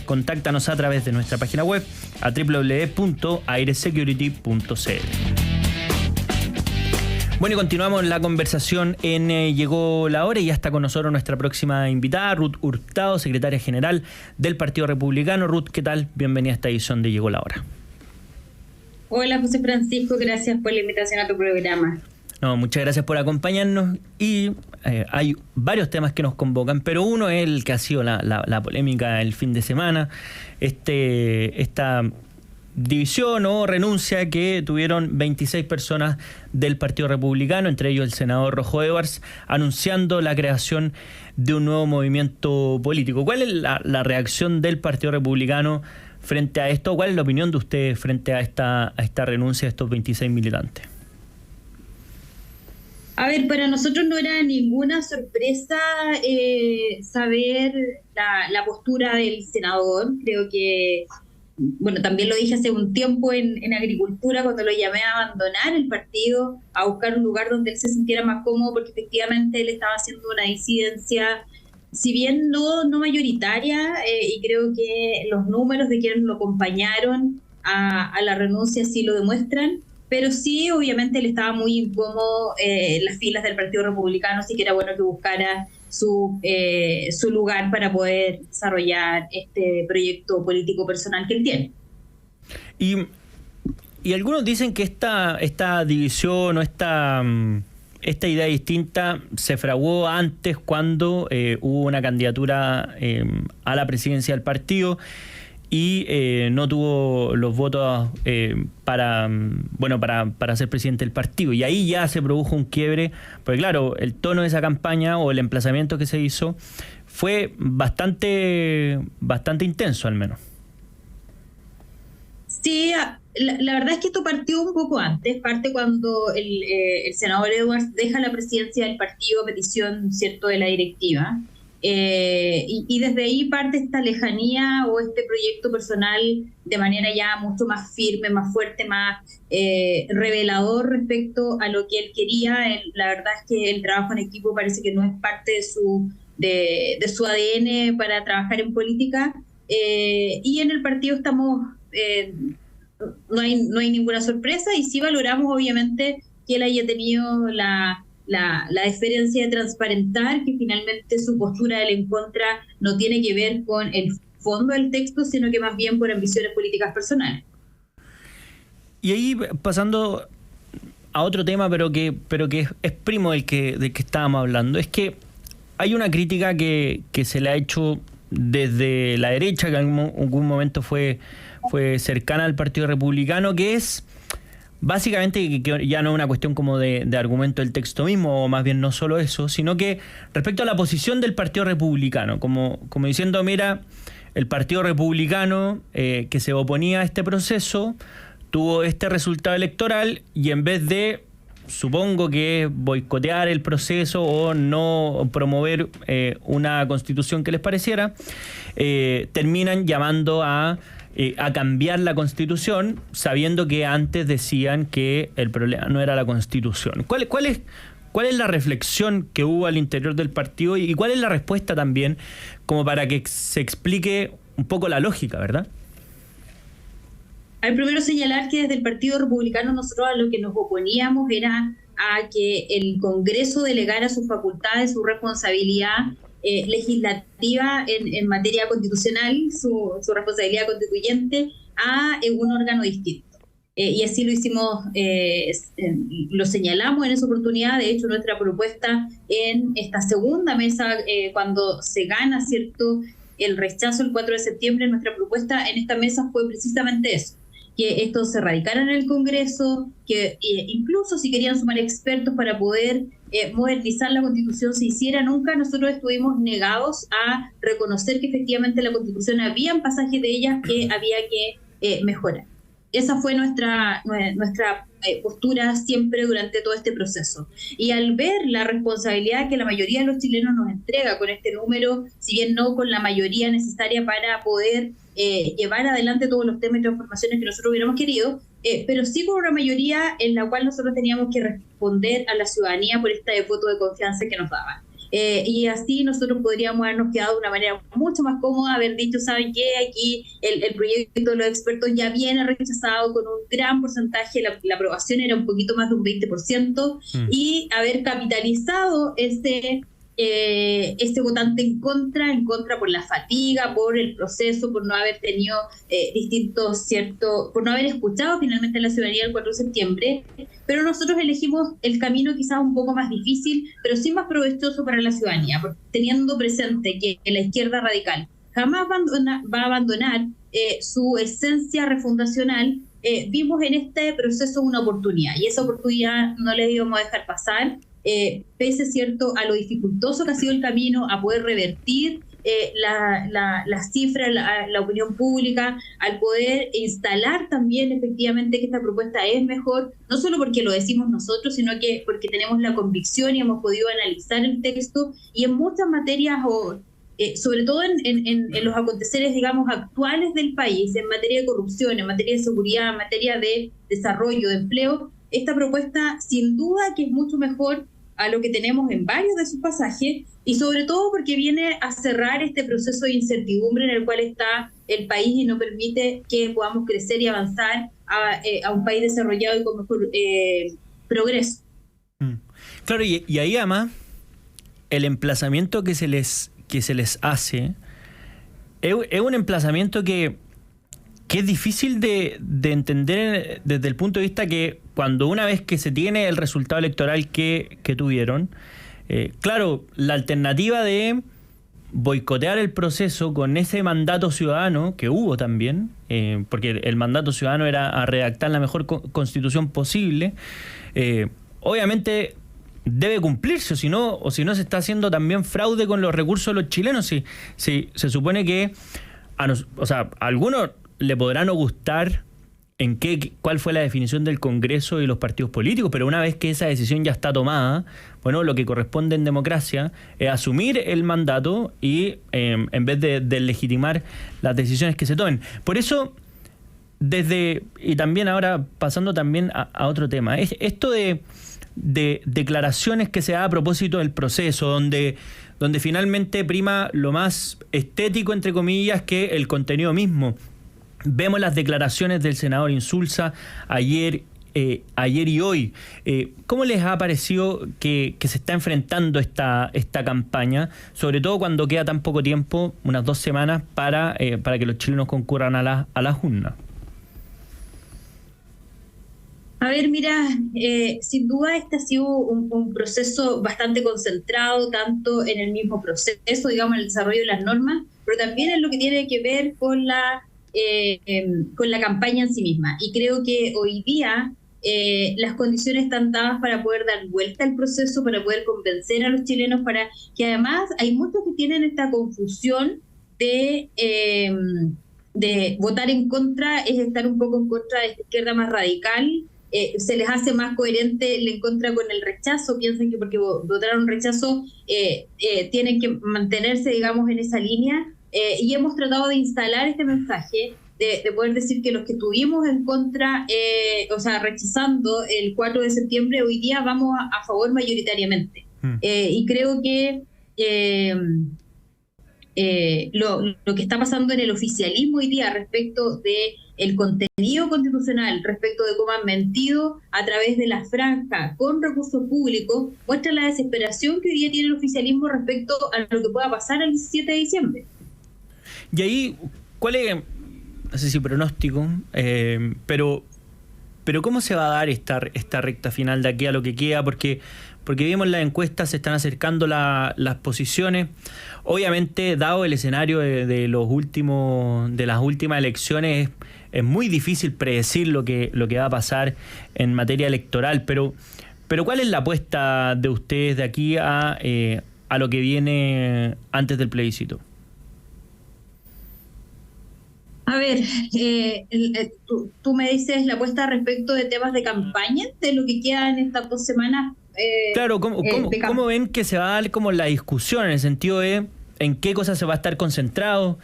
contáctanos a través de nuestra página web a www.airesecurity.cl. Bueno, y continuamos la conversación en Llegó la Hora y ya está con nosotros nuestra próxima invitada, Ruth Hurtado, secretaria general del Partido Republicano. Ruth, ¿qué tal? Bienvenida a esta edición de Llegó la Hora. Hola, José Francisco, gracias por la invitación a tu programa. No, muchas gracias por acompañarnos y hay varios temas que nos convocan, pero uno es el que ha sido la polémica el fin de semana, esta división o renuncia que tuvieron 26 personas del Partido Republicano, entre ellos el senador Rojo Edwards, anunciando la creación de un nuevo movimiento político. ¿Cuál es la reacción del Partido Republicano frente a esto? ¿Cuál es la opinión de usted frente a esta renuncia de estos 26 militantes? A ver, para nosotros no era ninguna sorpresa saber la postura del senador. Creo que, bueno, también lo dije hace un tiempo en Agricultura, cuando lo llamé a abandonar el partido, a buscar un lugar donde él se sintiera más cómodo, porque efectivamente él estaba haciendo una disidencia, si bien no mayoritaria, y creo que los números de quienes lo acompañaron a la renuncia sí lo demuestran. Pero sí, obviamente él estaba muy incómodo en las filas del Partido Republicano, así que era bueno que buscara su lugar para poder desarrollar este proyecto político personal que él tiene. Y algunos dicen que esta división o esta idea distinta se fraguó antes, cuando hubo una candidatura a la presidencia del partido y no tuvo los votos para ser presidente del partido. Y ahí ya se produjo un quiebre, porque claro, el tono de esa campaña o el emplazamiento que se hizo fue bastante intenso, al menos. Sí, la verdad es que esto partió un poco antes, parte cuando el senador Edwards deja la presidencia del partido a petición, ¿cierto?, de la directiva. Y desde ahí parte esta lejanía o este proyecto personal de manera ya mucho más firme, más fuerte, más revelador respecto a lo que él quería. La verdad es que el trabajo en equipo parece que no es parte de su ADN para trabajar en política, y en el partido estamos, no hay ninguna sorpresa, y sí valoramos obviamente que él haya tenido la deferencia de transparentar que finalmente su postura del en contra no tiene que ver con el fondo del texto, sino que más bien por ambiciones políticas personales. Y ahí, pasando a otro tema, pero que es primo del que estábamos hablando, es que hay una crítica que se le ha hecho desde la derecha, que en algún momento fue cercana al Partido Republicano, que es básicamente que ya no es una cuestión como de argumento del texto mismo, o más bien no solo eso, sino que respecto a la posición del Partido Republicano, como diciendo, mira, el Partido Republicano que se oponía a este proceso tuvo este resultado electoral, y en vez de, supongo que boicotear el proceso o no promover una constitución que les pareciera, terminan llamando a cambiar la Constitución, sabiendo que antes decían que el problema no era la Constitución. ¿Cuál es la reflexión que hubo al interior del partido y cuál es la respuesta también, como para que se explique un poco la lógica, verdad? Al primero señalar que desde el Partido Republicano nosotros a lo que nos oponíamos era a que el Congreso delegara sus facultades, su responsabilidad legislativa en materia constitucional, su responsabilidad constituyente, a un órgano distinto. Y así lo hicimos, lo señalamos en esa oportunidad. De hecho, nuestra propuesta en esta segunda mesa, cuando se gana, ¿cierto?, el rechazo el 4 de septiembre, nuestra propuesta en esta mesa fue precisamente eso, que esto se radicara en el Congreso, que incluso si querían sumar expertos para poder modernizar la Constitución se hiciera. Nunca nosotros estuvimos negados a reconocer que efectivamente la Constitución había pasajes de ellas que había que mejorar. Esa fue nuestra postura siempre durante todo este proceso. Y al ver la responsabilidad que la mayoría de los chilenos nos entrega con este número, si bien no con la mayoría necesaria para poder llevar adelante todos los temas y transformaciones que nosotros hubiéramos querido, pero sí con una mayoría en la cual nosotros teníamos que responder a la ciudadanía por este voto de confianza que nos daban. Y así nosotros podríamos habernos quedado de una manera mucho más cómoda, haber dicho, ¿saben qué? Aquí el proyecto de los expertos ya viene rechazado con un gran porcentaje, la aprobación era un poquito más de un 20%, y haber capitalizado este votante en contra por la fatiga, por el proceso, por no haber tenido por no haber escuchado finalmente a la ciudadanía el 4 de septiembre, pero nosotros elegimos el camino quizás un poco más difícil, pero sí más provechoso para la ciudadanía, teniendo presente que la izquierda radical jamás va a abandonar su esencia refundacional. Vimos en este proceso una oportunidad, y esa oportunidad no la íbamos a dejar pasar. Pese a lo dificultoso que ha sido el camino, a poder revertir las cifras, la opinión pública, al poder instalar también efectivamente que esta propuesta es mejor, no solo porque lo decimos nosotros, sino que porque tenemos la convicción y hemos podido analizar el texto, y en muchas materias, sobre todo en los aconteceres, digamos, actuales del país, en materia de corrupción, en materia de seguridad, en materia de desarrollo, de empleo, esta propuesta sin duda que es mucho mejor a lo que tenemos en varios de sus pasajes, y sobre todo porque viene a cerrar este proceso de incertidumbre en el cual está el país y no permite que podamos crecer y avanzar a un país desarrollado y con mejor progreso. Claro, y ahí además el emplazamiento que se les hace es un emplazamiento que es difícil de entender desde el punto de vista que cuando una vez que se tiene el resultado electoral que tuvieron, claro, la alternativa de boicotear el proceso con ese mandato ciudadano que hubo también, porque el mandato ciudadano era a redactar la mejor constitución posible, obviamente debe cumplirse, o si no se está haciendo también fraude con los recursos de los chilenos. Si se supone que a algunos le podrá no gustar cuál fue la definición del Congreso y los partidos políticos, pero una vez que esa decisión ya está tomada, bueno, lo que corresponde en democracia es asumir el mandato y en vez de legitimar las decisiones que se tomen. Por eso, y también ahora pasando también a otro tema, esto de declaraciones que se da a propósito del proceso, donde finalmente prima lo más estético, entre comillas, que el contenido mismo. Vemos las declaraciones del senador Insulza ayer y hoy. ¿Cómo les ha parecido que se está enfrentando esta campaña, sobre todo cuando queda tan poco tiempo, unas 2 semanas, para que los chilenos concurran a las urnas? A ver, mira, sin duda este ha sido un proceso bastante concentrado, tanto en el mismo proceso, digamos, en el desarrollo de las normas, pero también en lo que tiene que ver con la campaña en sí misma. Y creo que hoy día las condiciones están dadas para poder dar vuelta al proceso, para poder convencer a los chilenos, para que además hay muchos que tienen esta confusión de votar en contra, es estar un poco en contra de esta izquierda más radical. Se les hace más coherente el en contra con el rechazo, piensan que porque votaron rechazo tienen que mantenerse, digamos, en esa línea, y hemos tratado de instalar este mensaje, de poder decir que los que tuvimos en contra, rechazando el 4 de septiembre, hoy día vamos a favor mayoritariamente. Y creo que lo que está pasando en el oficialismo hoy día respecto de el contenido constitucional, respecto de cómo han mentido a través de la franja con recursos públicos, muestra la desesperación que hoy día tiene el oficialismo respecto a lo que pueda pasar el 17 de diciembre. Y ahí, ¿cuál es, no sé si pronóstico, pero cómo se va a dar esta recta final de aquí a lo que queda? Porque vimos las encuestas, se están acercando las posiciones. Obviamente, dado el escenario de las últimas elecciones, es muy difícil predecir lo que va a pasar en materia electoral, pero ¿cuál es la apuesta de ustedes de aquí a lo que viene antes del plebiscito? A ver, tú me dices la apuesta respecto de temas de campaña, de lo que queda en estas 2 semanas. Claro, ¿cómo ven que se va a dar como la discusión en el sentido de en qué cosas se va a estar concentrado,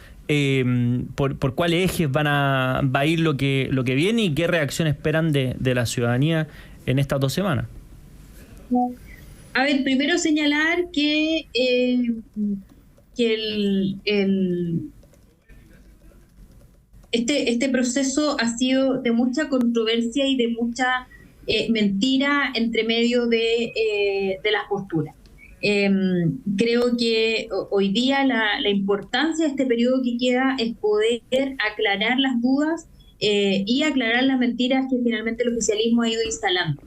por cuáles ejes va a ir lo que viene y qué reacción esperan de la ciudadanía en estas 2 semanas? A ver, primero señalar que este proceso ha sido de mucha controversia y de mucha mentira entre medio de las posturas. Creo que hoy día la importancia de este periodo que queda es poder aclarar las dudas y aclarar las mentiras que finalmente el oficialismo ha ido instalando.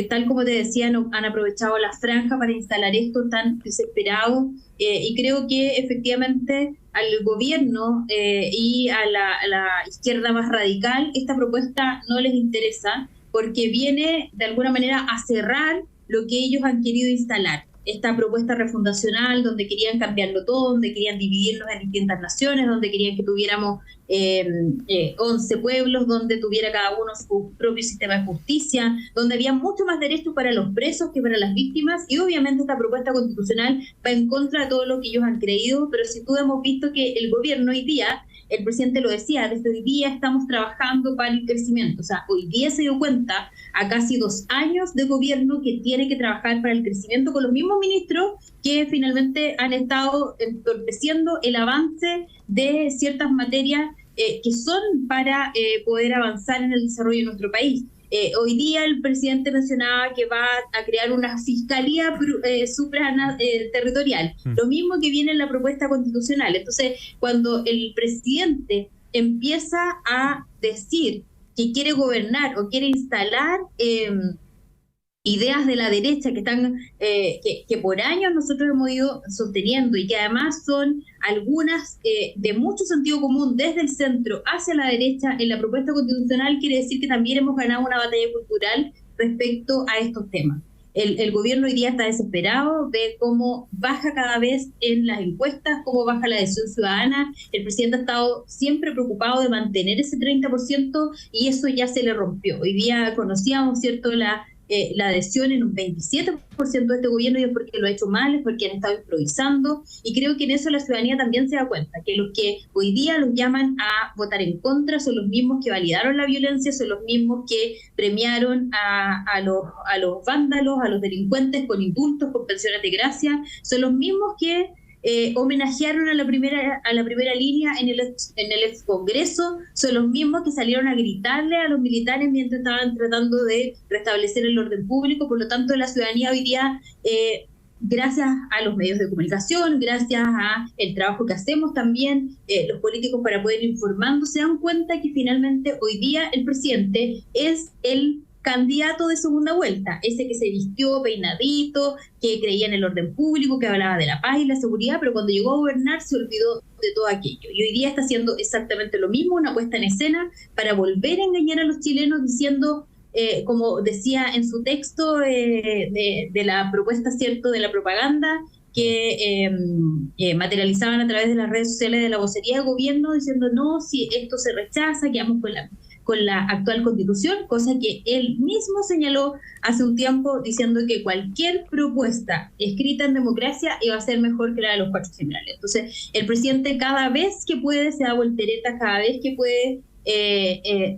Tal como te decía, han aprovechado la franja para instalar esto tan desesperado y creo que efectivamente al gobierno y a la izquierda más radical esta propuesta no les interesa porque viene de alguna manera a cerrar lo que ellos han querido instalar. Esta propuesta refundacional donde querían cambiarlo todo, donde querían dividirnos en distintas naciones, donde querían que tuviéramos 11 pueblos, donde tuviera cada uno su propio sistema de justicia, donde había mucho más derechos para los presos que para las víctimas, y obviamente esta propuesta constitucional va en contra de todo lo que ellos han creído, pero sin duda hemos visto que el gobierno hoy día, el presidente lo decía, desde hoy día estamos trabajando para el crecimiento, o sea, hoy día se dio cuenta a casi 2 años de gobierno que tiene que trabajar para el crecimiento con los mismos ministros que finalmente han estado entorpeciendo el avance de ciertas materias que son para poder avanzar en el desarrollo de nuestro país. Hoy día el presidente mencionaba que va a crear una fiscalía supraterritorial, lo mismo que viene en la propuesta constitucional. Entonces, cuando el presidente empieza a decir que quiere gobernar o quiere instalar ideas de la derecha que están que por años nosotros hemos ido sosteniendo y que además son algunas de mucho sentido común desde el centro hacia la derecha en la propuesta constitucional, quiere decir que también hemos ganado una batalla cultural respecto a estos temas. El gobierno hoy día está desesperado, ve cómo baja cada vez en las encuestas, cómo baja la adhesión ciudadana. El presidente ha estado siempre preocupado de mantener ese 30% y eso ya se le rompió. Hoy día conocíamos, ¿cierto?, la adhesión en un 27% de este gobierno, y es porque lo ha hecho mal, es porque han estado improvisando, y creo que en eso la ciudadanía también se da cuenta, que los que hoy día los llaman a votar en contra son los mismos que validaron la violencia, son los mismos que premiaron a los vándalos, a los delincuentes con indultos, con pensiones de gracia, son los mismos que homenajearon a la primera línea en el ex Congreso, son los mismos que salieron a gritarle a los militares mientras estaban tratando de restablecer el orden público. Por lo tanto, la ciudadanía hoy día, gracias a los medios de comunicación, gracias a el trabajo que hacemos también, los políticos para poder ir informando, se dan cuenta que finalmente hoy día el presidente es el candidato de segunda vuelta, ese que se vistió peinadito, que creía en el orden público, que hablaba de la paz y la seguridad, pero cuando llegó a gobernar se olvidó de todo aquello. Y hoy día está haciendo exactamente lo mismo, una puesta en escena para volver a engañar a los chilenos diciendo, como decía en su texto de la propuesta, ¿cierto?, de la propaganda, que materializaban a través de las redes sociales de la vocería del gobierno, diciendo, no, si esto se rechaza, quedamos con la actual constitución, cosa que él mismo señaló hace un tiempo diciendo que cualquier propuesta escrita en democracia iba a ser mejor que la de los cuatro generales. Entonces, el presidente cada vez que puede se da volteretas, cada vez que puede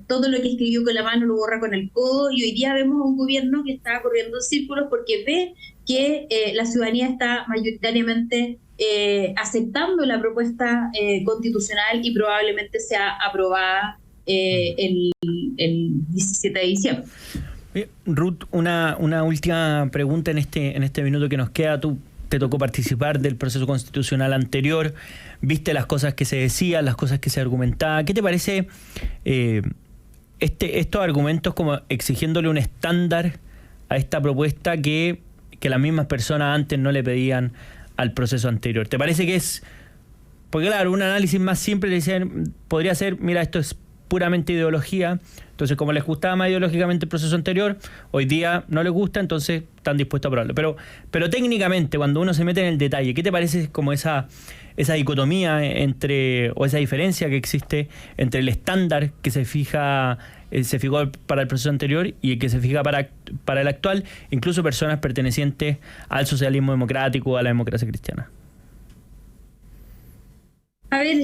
todo lo que escribió con la mano lo borra con el codo, y hoy día vemos un gobierno que está corriendo en círculos porque ve que la ciudadanía está mayoritariamente aceptando la propuesta constitucional y probablemente sea aprobada el 17 de diciembre. Ruth, una última pregunta en este minuto que nos queda. Tú te tocó participar del proceso constitucional anterior, viste las cosas que se decían, las cosas que se argumentaban. ¿Qué te parece estos argumentos como exigiéndole un estándar a esta propuesta que las mismas personas antes no le pedían al proceso anterior? ¿Te parece que es...? Porque claro, un análisis más simple podría ser, mira, esto es puramente ideología, entonces como les gustaba más ideológicamente el proceso anterior, hoy día no les gusta, entonces están dispuestos a aprobarlo. Pero técnicamente, cuando uno se mete en el detalle, ¿qué te parece como esa dicotomía o esa diferencia que existe entre el estándar que se fijó para el proceso anterior y el que se fija para el actual, incluso personas pertenecientes al socialismo democrático o a la democracia cristiana? A ver,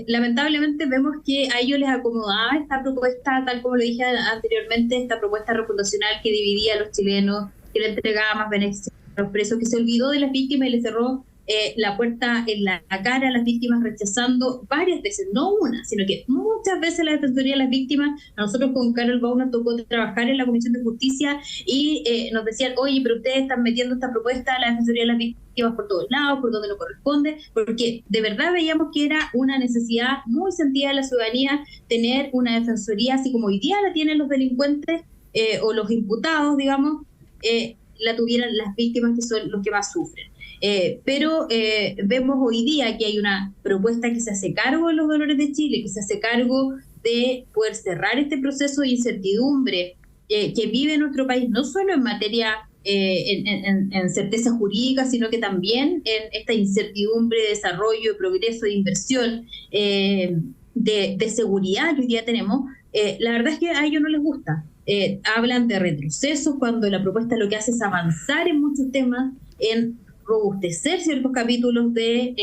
lamentablemente vemos que a ellos les acomodaba esta propuesta, tal como lo dije anteriormente, esta propuesta refundacional que dividía a los chilenos que le entregaba más beneficios a los presos, que se olvidó de las víctimas y le cerró la puerta en la cara a las víctimas, rechazando varias veces, no una, sino que muchas veces la Defensoría de las Víctimas. A nosotros con Carol Bau nos tocó trabajar en la Comisión de Justicia y nos decían, oye, pero ustedes están metiendo esta propuesta a la Defensoría de las Víctimas por todos lados, por donde no corresponde, porque de verdad veíamos que era una necesidad muy sentida de la ciudadanía tener una defensoría, así como hoy día la tienen los delincuentes o los imputados, digamos, la tuvieran las víctimas, que son los que más sufren. Pero vemos hoy día que hay una propuesta que se hace cargo de los dolores de Chile, que se hace cargo de poder cerrar este proceso de incertidumbre que vive nuestro país, no solo en materia en certeza jurídica, sino que también en esta incertidumbre de desarrollo, de progreso, de inversión, de seguridad que hoy día tenemos. La verdad es que a ellos no les gusta. Hablan de retrocesos cuando la propuesta lo que hace es avanzar en muchos temas, en robustecer ciertos capítulos de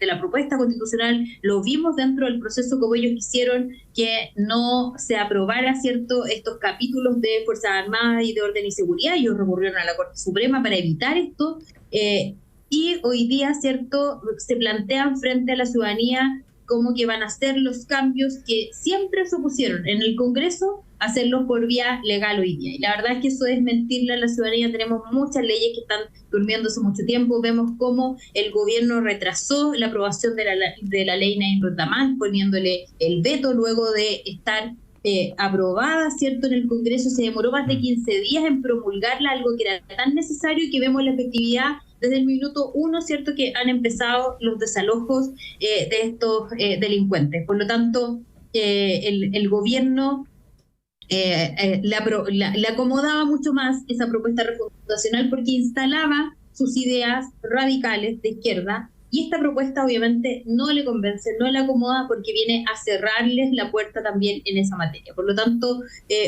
la propuesta constitucional. Lo vimos dentro del proceso, como ellos quisieron que no se aprobara estos capítulos de Fuerzas Armadas y de Orden y Seguridad. Ellos recurrieron a la Corte Suprema para evitar esto, y hoy día, ¿cierto?, se plantean frente a la ciudadanía como que van a hacer los cambios que siempre se opusieron en el Congreso, hacerlos por vía legal hoy día. Y la verdad es que eso es mentirle a la ciudadanía. Tenemos muchas leyes que están durmiendo hace mucho tiempo. Vemos cómo el gobierno retrasó la aprobación de la ley Naim Rondamán, poniéndole el veto luego de estar aprobada, ¿cierto?, en el Congreso. Se demoró más de 15 días en promulgarla, algo que era tan necesario, y que vemos la efectividad desde el minuto 1, ¿cierto?, que han empezado los desalojos de estos delincuentes. Por lo tanto, el gobierno le acomodaba mucho más esa propuesta refundacional porque instalaba sus ideas radicales de izquierda, y esta propuesta obviamente no le convence, no le acomoda, porque viene a cerrarles la puerta también en esa materia. Por lo tanto,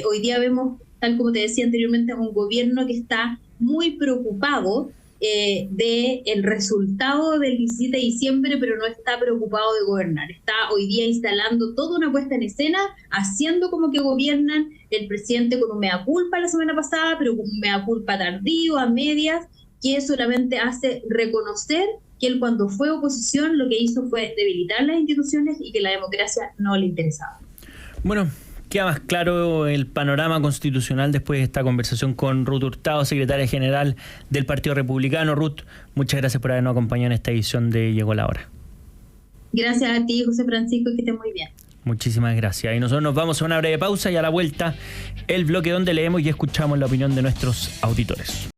hoy día vemos, tal como te decía anteriormente, un gobierno que está muy preocupado del resultado del 17 de diciembre, pero no está preocupado de gobernar. Está hoy día instalando toda una puesta en escena, haciendo como que gobiernan, el presidente con un mea culpa la semana pasada, pero con un mea culpa tardío, a medias, que solamente hace reconocer que él, cuando fue oposición, lo que hizo fue debilitar las instituciones y que la democracia no le interesaba. Bueno, queda más claro el panorama constitucional después de esta conversación con Ruth Hurtado, secretaria general del Partido Republicano. Ruth, muchas gracias por habernos acompañado en esta edición de Llegó la Hora. Gracias a ti, José Francisco, y que estés muy bien. Muchísimas gracias. Y nosotros nos vamos a una breve pausa, y a la vuelta el bloque donde leemos y escuchamos la opinión de nuestros auditores.